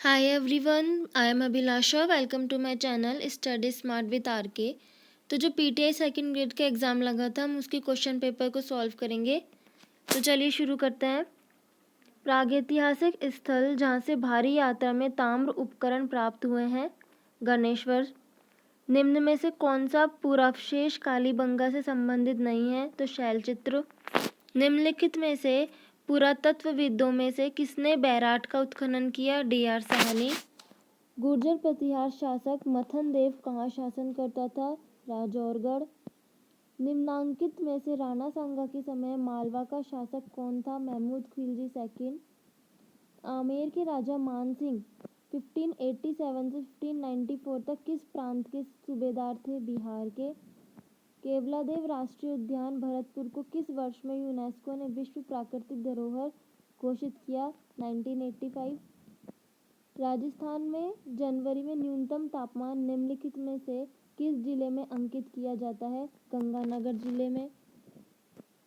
Hi everyone, I am Abhilasha. Welcome to my channel Study Smart with RK. तो जो PTI second grade का exam लगा था हम उसके क्वेश्चन पेपर को सॉल्व करेंगे। तो चलिए शुरू करते हैं। प्रागैतिहासिक स्थल जहाँ से भारी यात्रा में ताम्र उपकरण प्राप्त हुए हैं, गणेश्वर। निम्न में से कौन सा पुरावशेष कालीबंगा से संबंधित नहीं है? तो शैलचित्र। निम्नलिखित में से पुरातत्वविदों में से किसने बैराट का उत्खनन किया? डी.आर. साहनी। गुर्जर प्रतिहार शासक मथन देव कहाँ शासन करता था? राजौरगढ़। निम्नांकित में से राणा सांगा के समय मालवा का शासक कौन था? महमूद खिलजी सेकंड। आमेर के राजा मानसिंह 1587 से 1594 तक किस प्रांत के सूबेदार थे? बिहार के। केवलादेव राष्ट्रीय उद्यान भरतपुर को किस वर्ष में यूनेस्को ने विश्व प्राकृतिक धरोहर घोषित किया? 1985। राजस्थान में जनवरी में न्यूनतम तापमान निम्नलिखित में से किस जिले में अंकित किया जाता है? गंगानगर जिले में।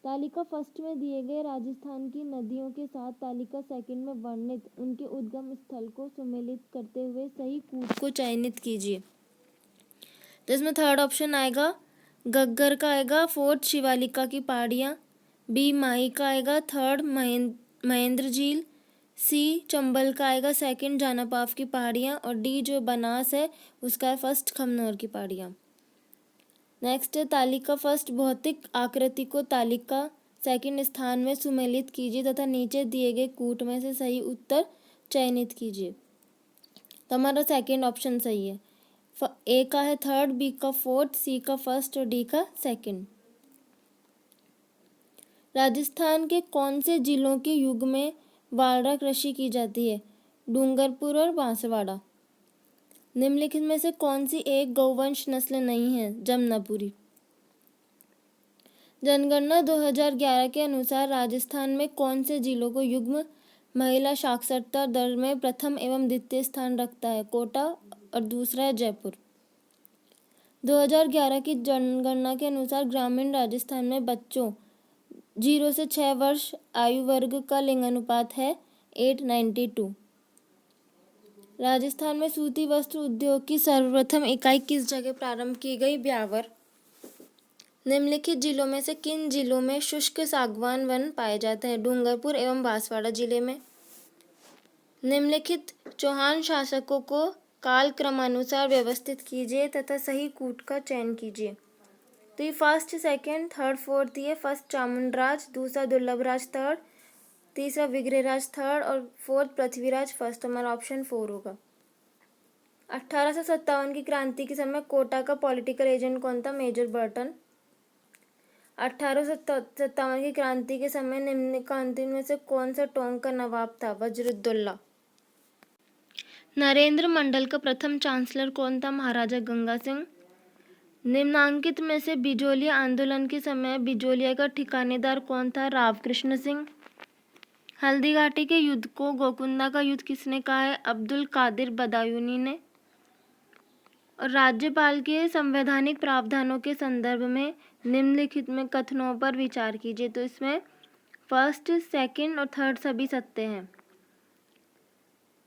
तालिका फर्स्ट में दिए गए राजस्थान की नदियों के साथ तालिका सेकंड में वर्णित उनके उद्गम स्थल को सम्मिलित करते हुए सही कूट को चयनित कीजिए। तो इसमें थर्ड ऑप्शन आएगा गग्गर का आएगा, फोर्थ शिवालिका की पहाड़ियाँ, बी माही का आएगा, थर्ड महेंद्र झील, सी चंबल का आएगा, सेकंड जानापाव की पहाड़ियाँ, और डी जो बनास है उसका है फर्स्ट खमनोर की पहाड़ियाँ। नेक्स्ट है तालिका फर्स्ट भौतिक आकृति को तालिका सेकंड स्थान में सुमेलित कीजिए तथा नीचे दिए गए कूट में से सही उत्तर चयनित कीजिए। तो हमारा सेकंड ऑप्शन सही है। ए का है थर्ड, बी का फोर्थ, सी का फर्स्ट और डी का सेकंड। राजस्थान के कौन से जिलों के युग में वालरा कृषि की जाती है? डूंगरपुर और बांसवाड़ा। निम्नलिखित में से कौन सी एक गौवंश नस्ल नहीं है? जमनापुरी। जनगणना 2011 के अनुसार राजस्थान में कौन से जिलों को युग्म महिला साक्षरता दर में प्रथम एवं द्वितीय स्थान रखता है? कोटा और दूसरा है जयपुर। 2011 की जनगणना के अनुसार ग्रामीण राजस्थान में बच्चों 0 से 6 वर्ष आयु वर्ग का लिंगानुपात है 8:92। राजस्थान में सूती वस्त्र उद्योग की सर्वप्रथम इकाई किस जगह प्रारंभ की गई? ब्यावर। निम्नलिखित जिलों में से किन जिलों में शुष्क सागवान वन पाए जाते हैं? डूंगरपुर एवं बांसवाड़ा जिले में। निम्नलिखित चौहान शासकों को काल क्रमानुसार व्यवस्थित कीजिए तथा सही कूट का चयन कीजिए। तो ये फर्स्ट सेकंड थर्ड फोर्थ ये फर्स्ट चामुंडराज, दूसरा दुर्लभराज थर्ड, तीसरा विग्रहराज थर्ड और फोर्थ पृथ्वीराज फर्स्ट। हमारा ऑप्शन 4 होगा। 1857 की क्रांति के समय कोटा का पॉलिटिकल एजेंट कौन था? Major Burton. 1857 की क्रांति के समय निम्नलिखित में से कौन सा टोंक का नवाब था? वज्रुद्दौला। नरेंद्र मंडल का प्रथम चांसलर कौन था? महाराजा गंगा सिंह। निम्नांकित में से बिजोलिया आंदोलन के समय बिजोलिया का ठिकानेदार कौन था? राव कृष्ण सिंह। हल्दी घाटी के युद्ध को गोकुंदा का युद्ध किसने कहा है? अब्दुल कादिर बदायूनी ने। और राज्यपाल के संवैधानिक प्रावधानों के संदर्भ में निम्नलिखित में कथनों पर विचार कीजिए। तो इसमें फर्स्ट सेकंड और थर्ड सभी सत्य हैं।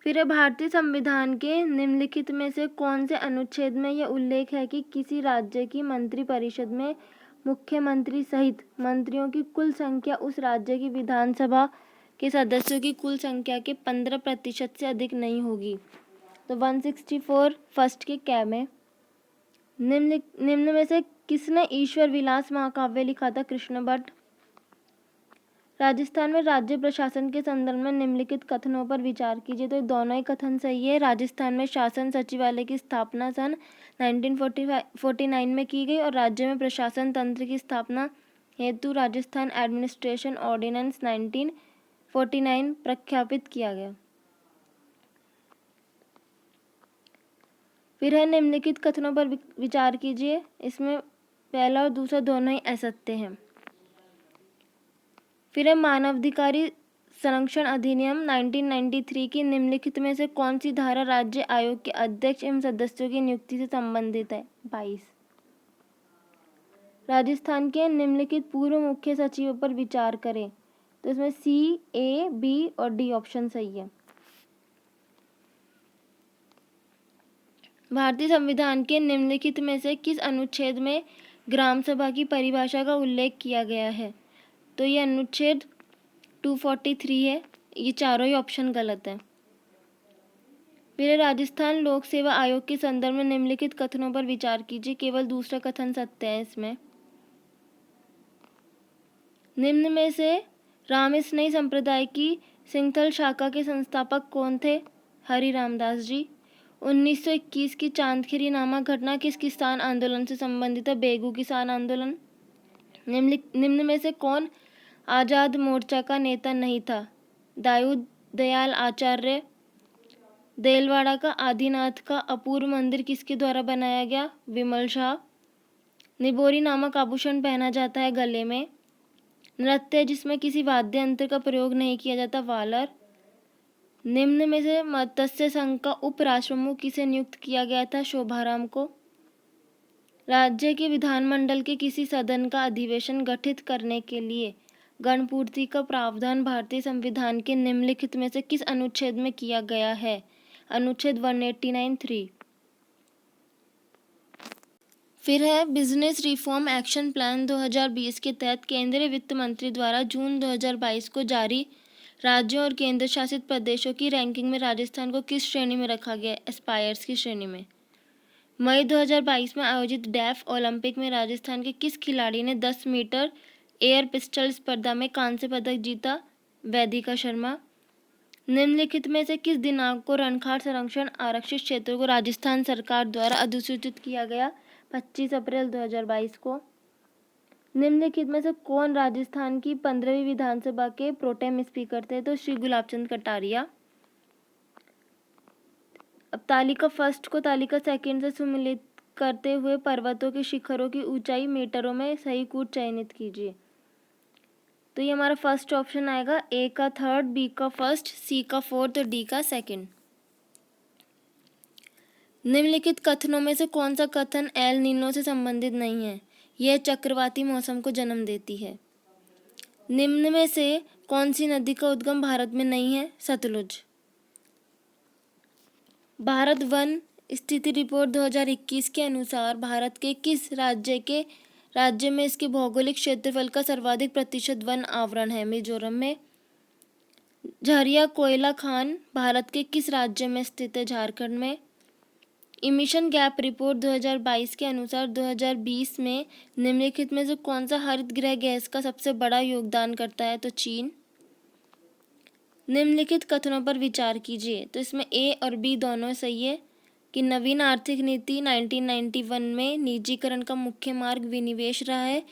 फिर भारतीय संविधान के निम्नलिखित में से कौन से अनुच्छेद में यह उल्लेख है कि किसी राज्य की मंत्रिपरिषद में मुख्यमंत्री सहित मंत्रियों की कुल संख्या उस राज्य की विधानसभा के सदस्यों की कुल संख्या के 15% से अधिक नहीं होगी? तो 164 फर्स्ट के कै में। निम्न में से किसने ईश्वर विलास महाकाव्य लिखा था? कृष्ण भट्ट। राजस्थान में राज्य प्रशासन के संदर्भ में निम्नलिखित कथनों पर विचार कीजिए। तो दोनों ही कथन सही है। राजस्थान में शासन सचिवालय की स्थापना सन 1949 में की गई और राज्य में प्रशासन तंत्र की स्थापना हेतु राजस्थान एडमिनिस्ट्रेशन ऑर्डिनेंस 1949 प्रख्यापित किया गया। फिर है निम्नलिखित कथनों पर विचार कीजिए। इसमें पहला और दूसरा दोनों ही असत्य हैं। फिर है मानवाधिकारी संरक्षण अधिनियम 1993 की निम्नलिखित में से कौन सी धारा राज्य आयोग के अध्यक्ष एवं सदस्यों की नियुक्ति से संबंधित है? 22। राजस्थान के निम्नलिखित पूर्व मुख्य सचिवों पर विचार करें। तो इसमें सी, ए, बी और डी ऑप्शन सही है। भारतीय संविधान के निम्नलिखित में से किस अनुच्छेद में ग्राम सभा की परिभाषा का उल्लेख किया गया है? तो ये अनुच्छेद 243 है। ये चारों ही ऑप्शन गलत है। फिर राजस्थान लोक सेवा आयोग के संदर्भ में निम्नलिखित कथनों पर विचार कीजिए। केवल दूसरा कथन सत्य है इसमें। निम्न में से रामस्नेही संप्रदाय की सिंथल शाखा के संस्थापक कौन थे? हरि रामदास जी। 1921 की चांदखिरी नामक घटना किस किसान आंदोलन से संबंधित है? बेगू किसान आंदोलन। निम्न में से कौन आजाद मोर्चा का नेता नहीं था? दाऊद दयाल आचार्य। देलवाड़ा का आदिनाथ का अपूर्व मंदिर किसके द्वारा बनाया गया? विमल शाह। निबोरी नामक आभूषण पहना जाता है गले में। नृत्य जिसमें किसी वाद्य यंत्र का प्रयोग नहीं किया जाता, वालर। निम्न में से मत्स्य संघ का उपराष्ट्रप्रमुख किसे नियुक्त किया गया था? शोभाराम को। राज्य के विधानमंडल के किसी सदन का अधिवेशन गठित करने के लिए गणपूर्ति का प्रावधान भारतीय संविधान के निम्नलिखित में से किस अनुच्छेद में किया गया है? अनुच्छेद 189(3). फिर है बिजनेस रिफॉर्म एक्शन प्लान 2020 के तहत केंद्रीय वित्त मंत्री द्वारा जून 2022 को जारी राज्यों और केंद्र शासित प्रदेशों की रैंकिंग में राजस्थान को किस श्रेणी में रखा गया? एस्पायर्स की श्रेणी में। मई 2022 में आयोजित डेफ ओलंपिक में राजस्थान के किस खिलाड़ी ने 10 मीटर एयर पिस्टल स्पर्धा में कांस्य पदक जीता? वैदिका शर्मा। निम्नलिखित में से किस दिनांक को रणखार संरक्षण आरक्षित क्षेत्रों को राजस्थान सरकार द्वारा अधिसूचित किया गया? 25 अप्रैल 2022 को। निम्नलिखित में से कौन राजस्थान की 15वीं विधानसभा के प्रोटेम स्पीकर थे? तो श्री गुलाब चंद कटारिया। अब तालिका फर्स्ट को तालिका सेकंड से सम्मिलित करते हुए पर्वतों के शिखरों की ऊंचाई मीटरों में सही कूट चयनित कीजिए। तो ये हमारा फर्स्ट ऑप्शन आएगा, ए का थर्ड, बी का फर्स्ट, सी का फोर्थ और डी का सेकंड। निम्नलिखित कथनों में से कौन सा कथन एल नीनो से संबंधित नहीं है? यह चक्रवाती मौसम को जन्म देती है। निम्न में से कौन सी नदी का उद्गम भारत में नहीं है? सतलुज। भारत वन स्थिति रिपोर्ट 2021 के अनुसार भारत के किस राज्य में इसके भौगोलिक क्षेत्रफल का सर्वाधिक प्रतिशत वन आवरण है? मिजोरम में। झरिया कोयला खान भारत के किस राज्य में स्थित है? झारखंड में। इमिशन गैप रिपोर्ट 2022 के अनुसार 2020 में निम्नलिखित में से कौन सा हरित गृह गैस का सबसे बड़ा योगदान करता है? तो चीन। निम्नलिखित कथनों पर विचार कीजिए। तो इसमें ए और बी दोनों सही है कि नवीन आर्थिक नीति 1991 में निजीकरण का मुख्य मार्ग विनिवेश रहा है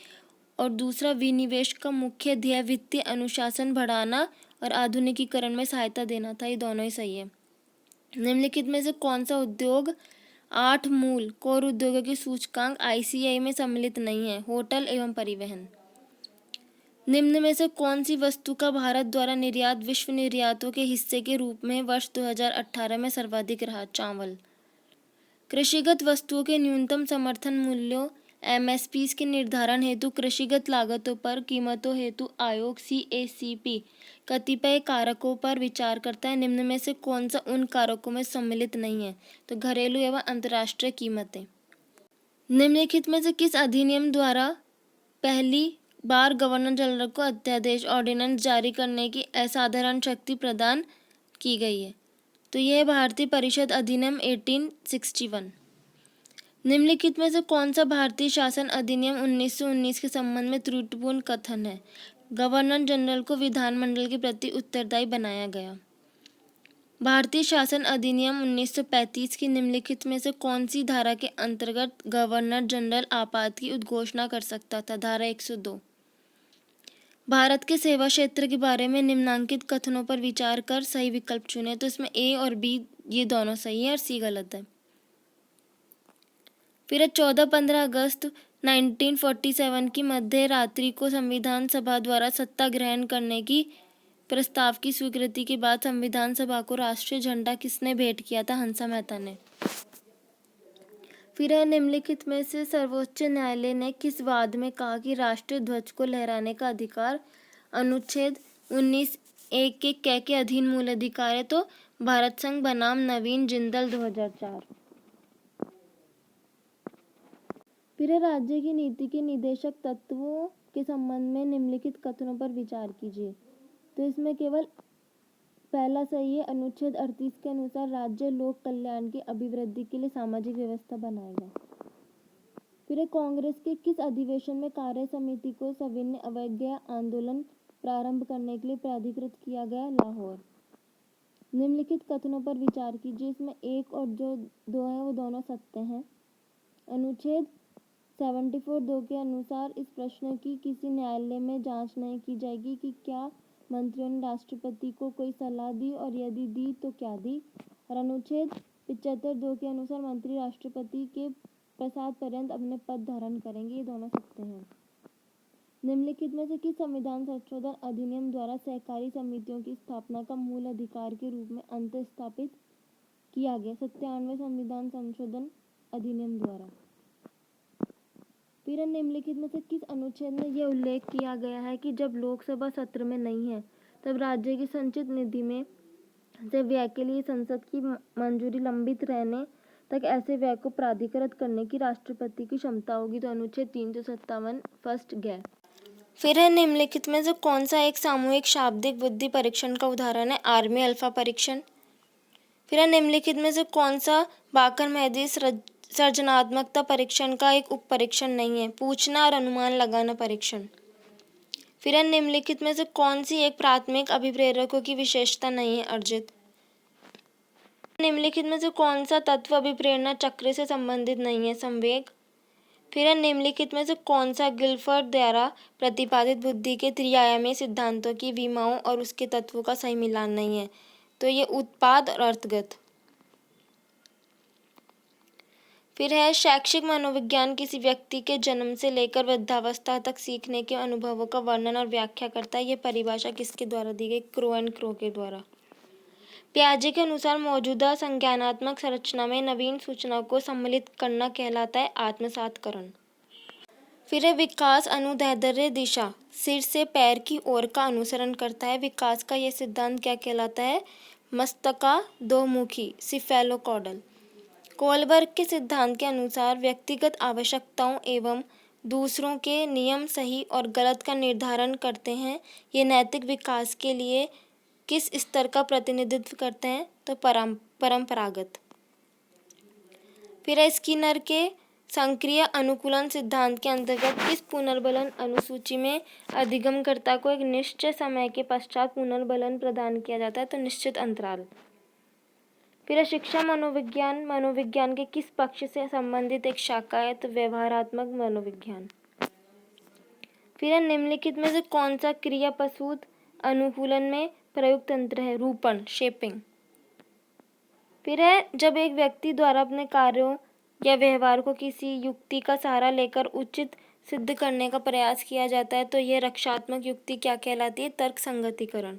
और दूसरा विनिवेश का मुख्य ध्येय वित्तीय अनुशासन बढ़ाना और आधुनिकीकरण में सहायता देना था। ये दोनों ही सही है। निम्नलिखित में से कौन सा उद्योग 8 मूल कोर उद्योगों की सूचकांक ICI में सम्मिलित नहीं है? होटल एवं परिवहन। निम्न में से कौन सी वस्तु का भारत द्वारा निर्यात विश्व निर्यातों के हिस्से के रूप में वर्ष 2018 में सर्वाधिक रहा? चावल। कृषिगत वस्तुओं के न्यूनतम समर्थन मूल्यों MSPs के निर्धारण हेतु कृषिगत लागतों पर कीमतों हेतु आयोग CACP कतिपय कारकों पर विचार करता है। निम्न में से कौन सा उन कारकों में सम्मिलित नहीं है? तो घरेलू एवं अंतर्राष्ट्रीय कीमतें। निम्नलिखित में से किस अधिनियम द्वारा पहली बार गवर्नर जनरल को अध्यादेश ऑर्डिनेंस जारी करने की असाधारण शक्ति प्रदान की गई है? तो यह भारतीय परिषद अधिनियम 1861। निम्नलिखित में से कौन सा भारतीय शासन अधिनियम 1919 के संबंध में त्रुटिपूर्ण कथन है? गवर्नर जनरल को विधानमंडल के प्रति उत्तरदायी बनाया गया। भारतीय शासन अधिनियम 1935 की निम्नलिखित में से कौन सी धारा के अंतर्गत गवर्नर जनरल आपात की उद्घोषणा कर सकता था? धारा 102। भारत के सेवा क्षेत्र के बारे में निम्नांकित कथनों पर विचार कर सही विकल्प चुने। तो इसमें ए और बी ये दोनों सही है और सी गलत है। फिर 14-15 अगस्त 1947 की मध्य रात्रि को संविधान सभा द्वारा सत्ता ग्रहण करने की प्रस्ताव की स्वीकृति के बाद संविधान सभा को राष्ट्रीय झंडा किसने भेंट किया था? हंसा मेहता ने। फिर निम्नलिखित में से सर्वोच्च न्यायालय ने किस वाद में कहा कि राष्ट्रीय ध्वज को लहराने का अधिकार अनुच्छेद 19(1) के अधीन मूल अधिकार है? तो भारत संघ बनाम नवीन जिंदल 2004। फिर है राज्य की नीति के निदेशक तत्वों के संबंध में निम्नलिखित कथनों पर विचार कीजिए। तो इसमें केवल पहला सही है। अनुच्छेद 38 के अनुसार राज्य लोक कल्याण की अभिवृद्धि के लिए सामाजिक व्यवस्था बनाएगा। फिर है कांग्रेस के किस अधिवेशन में कार्य समिति को सविनय अवज्ञा आंदोलन प्रारंभ करने के लिए प्राधिकृत किया गया? लाहौर। निम्नलिखित कथनों पर विचार कीजिए। इसमें एक और जो दो हैं वो दोनों सत्य हैं। अनुच्छेद 74(2) के अनुसार इस प्रश्न की किसी न्यायालय में जांच नहीं की जाएगी कि क्या मंत्रियों ने राष्ट्रपति को कोई सलाह दी और यदि दी तो क्या दी। और अनुच्छेद 75(2) के अनुसार मंत्री राष्ट्रपति के प्रसाद पर्यंत अपने पद धारण करेंगे। ये दोनों सत्य हैं। निम्नलिखित में से किस संविधान संशोधन अधिनियम द्वारा सहकारी समितियों की स्थापना का मूल अधिकार के रूप में अंत स्थापित किया गया? 97वें संविधान संशोधन अधिनियम द्वारा। फिर निम्नलिखित में से किस अनुच्छेद में यह उल्लेख किया गया है कि जब लोकसभा सत्र में नहीं है तब राज्य की संचित निधि में से व्यय के लिए संसद की मंजूरी लंबित रहने तक ऐसे व्यय को प्राधिकृत करने की राष्ट्रपति की क्षमता होगी? तो अनुच्छेद 357 फर्स्ट गैर। फिर है निम्नलिखित में से कौन सा एक सामूहिक शाब्दिक बुद्धि परीक्षण का उदाहरण है? आर्मी अल्फा परीक्षण। फिर है निम्नलिखित में से कौन सा बाकर मेहदी सृजनात्मकता परीक्षण का एक उप परीक्षण नहीं है? पूछना और अनुमान लगाना परीक्षण। फिर है निम्नलिखित में से कौन सी एक प्राथमिक अभिप्रेरकों की विशेषता नहीं है? अर्जित। निम्नलिखित में से कौन सा तत्व अभिप्रेरणा चक्र से संबंधित नहीं है? संवेग। फिर है निम्नलिखित में से कौन सा गिलफर्ड द्वारा प्रतिपादित बुद्धि के त्रिआयामी सिद्धांतों की विमाओं और उसके तत्वों का सही मिलान नहीं है? तो ये उत्पाद और अर्थगत। फिर है शैक्षिक मनोविज्ञान किसी व्यक्ति के जन्म से लेकर वृद्धावस्था तक सीखने के अनुभवों का वर्णन और व्याख्या करता है। ये परिभाषा किसके द्वारा दी गई? क्रो एंड क्रो के द्वारा। पियाजे के अनुसार मौजूदा संज्ञानात्मक संरचना में नवीन सूचना को सम्मिलित करना कहलाता है आत्मसातकरण। फिर है विकास अनुदैर्ध्य दिशा सिर से पैर की ओर का अनुसरण करता है। विकास का यह सिद्धांत क्या कहलाता है? मस्तका दोमुखी सिफेलोकॉडल। कोलबर्ग के सिद्धांत के अनुसार व्यक्तिगत आवश्यकताओं एवं दूसरों के नियम सही और गलत का निर्धारण करते हैं। ये नैतिक विकास के लिए किस स्तर का प्रतिनिधित्व करते हैं? तो परंपरागत। फिर है स्किनर के संक्रिय अनुकूलन सिद्धांत के अंतर्गत किस पुनर्बलन अनुसूची में अधिगमकर्ता को एक निश्चित समय के पश्चात पुनर्बलन प्रदान किया जाता है? तो निश्चित अंतराल। फिर शिक्षा मनोविज्ञान के किस पक्ष से संबंधित एक शाखा है? तो व्यवहारात्मक मनोविज्ञान। फिर निम्नलिखित में से कौन सा क्रियापशुद अनुकूलन में प्रयुक्त तंत्र है? रूपण शेपिंग। फिर है जब एक व्यक्ति द्वारा अपने कार्यों या व्यवहार को किसी युक्ति का सहारा लेकर उचित सिद्ध करने का प्रयास किया जाता है तो यह रक्षात्मक युक्ति क्या कहलाती है? तर्क संगतिकरण।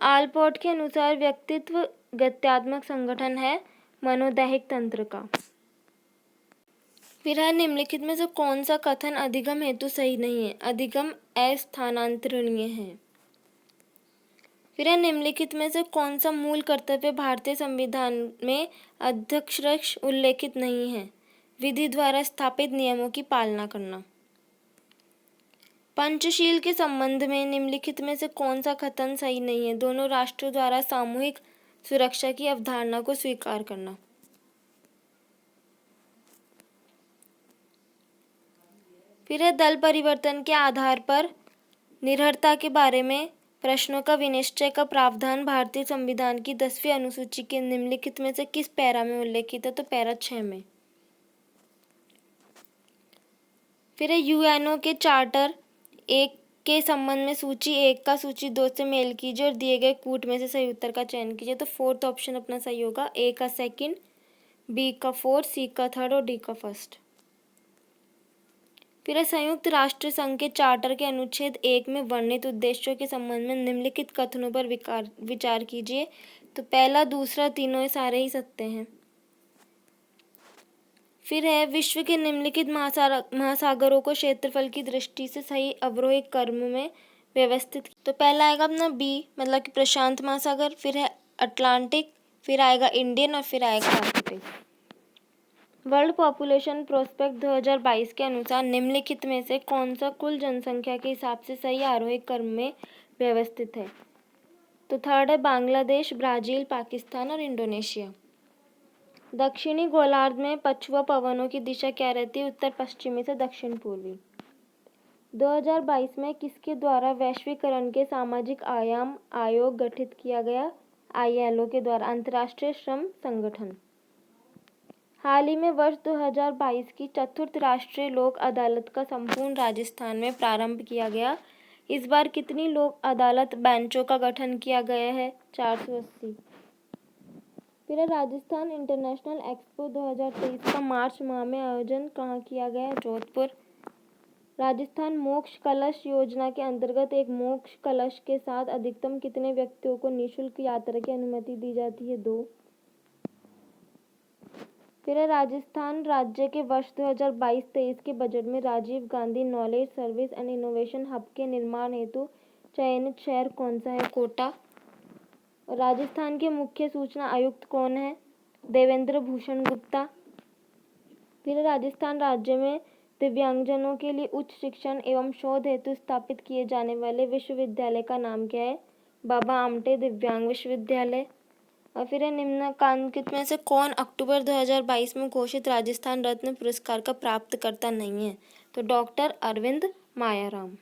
आलपोर्ट के अनुसार व्यक्तित्व गत्यात्मक संगठन है मनोदैहिक तंत्र का। फिर है निम्नलिखित में से कौन सा कथन अधिगम हेतु सही नहीं है? अधिगम अस्थानांतरणीय है। फिर है निम्नलिखित में से कौन सा मूल कर्तव्य भारतीय संविधान में अध्यक्षरक्ष उल्लेखित नहीं है? विधि द्वारा स्थापित नियमों की पालना करना। पंचशील के संबंध में निम्नलिखित में से कौन सा कथन सही नहीं है? दोनों राष्ट्रों द्वारा सामूहिक सुरक्षा की अवधारणा को स्वीकार करना। फिर है दल परिवर्तन के आधार पर निर्भरता के बारे में प्रश्नों का विनिश्चय का प्रावधान भारतीय संविधान की 10वीं अनुसूची के निम्नलिखित में से किस पैरा में उल्लेखित है? तो पैरा 6 में। फिर है यूएनओ के चार्टर 1 के संबंध में सूची 1 का सूची 2 से मेल कीजिए और दिए गए कूट में से सही उत्तर का चयन कीजिए। तो फोर्थ ऑप्शन अपना सही होगा। ए का सेकंड, बी का फोर्थ, सी का थर्ड और डी का फर्स्ट। फिर संयुक्त राष्ट्र संघ के चार्टर के अनुच्छेद 1 में वर्णित उद्देश्यों के संबंध में निम्नलिखित कथनों पर विचार कीजिए। तो पहला, दूसरा, तीनों ये सारे ही सत्य हैं। फिर है विश्व के निम्नलिखित महासागरों को क्षेत्रफल की दृष्टि से सही अवरोही क्रम में व्यवस्थित। तो पहला आएगा अपना बी, मतलब कि प्रशांत महासागर, फिर है अटलांटिक, फिर आएगा इंडियन और फिर आएगा आर्कटिक। वर्ल्ड पॉपुलेशन प्रोस्पेक्ट 2022 के अनुसार निम्नलिखित में से कौन सा कुल जनसंख्या के हिसाब से सही आरोही क्रम में व्यवस्थित है? तो थर्ड है बांग्लादेश, ब्राज़ील, पाकिस्तान और इंडोनेशिया। दक्षिणी गोलार्ध में पछुआ पवनों की दिशा क्या रहती है? उत्तर पश्चिमी से दक्षिण पूर्वी। 2022 में किसके द्वारा वैश्वीकरण के सामाजिक आयाम आयोग गठित किया गया? ILO के द्वारा, अंतर्राष्ट्रीय श्रम संगठन। हाल ही में वर्ष 2022 की चतुर्थ राष्ट्रीय लोक अदालत का संपूर्ण राजस्थान में प्रारंभ किया गया। इस बार कितनी लोक अदालत बेंचों का गठन किया गया है? 480। फिर राजस्थान इंटरनेशनल एक्सपो 2023 का मार्च माह में आयोजन कहाँ किया गया? जोधपुर। राजस्थान मोक्ष कलश योजना के अंतर्गत एक मोक्ष कलश के साथ अधिकतम कितने व्यक्तियों को निःशुल्क यात्रा की अनुमति दी जाती है? 2। फिर राजस्थान राज्य के वर्ष 2022-23 के बजट में Rajiv Gandhi knowledge service and innovation hub के निर्माण हेतु चयनित शहर कौन सा है? कोटा। राजस्थान के मुख्य सूचना आयुक्त कौन है? देवेंद्र भूषण गुप्ता। फिर राजस्थान राज्य में दिव्यांगजनों के लिए उच्च शिक्षण एवं शोध हेतु स्थापित किए जाने वाले विश्वविद्यालय का नाम क्या है? बाबा आमटे दिव्यांग विश्वविद्यालय। और फिर निम्नलिखित में से कौन अक्टूबर 2022 में घोषित राजस्थान रत्न पुरस्कार का प्राप्तकर्ता नहीं है? तो डॉक्टर अरविंद मायाराम।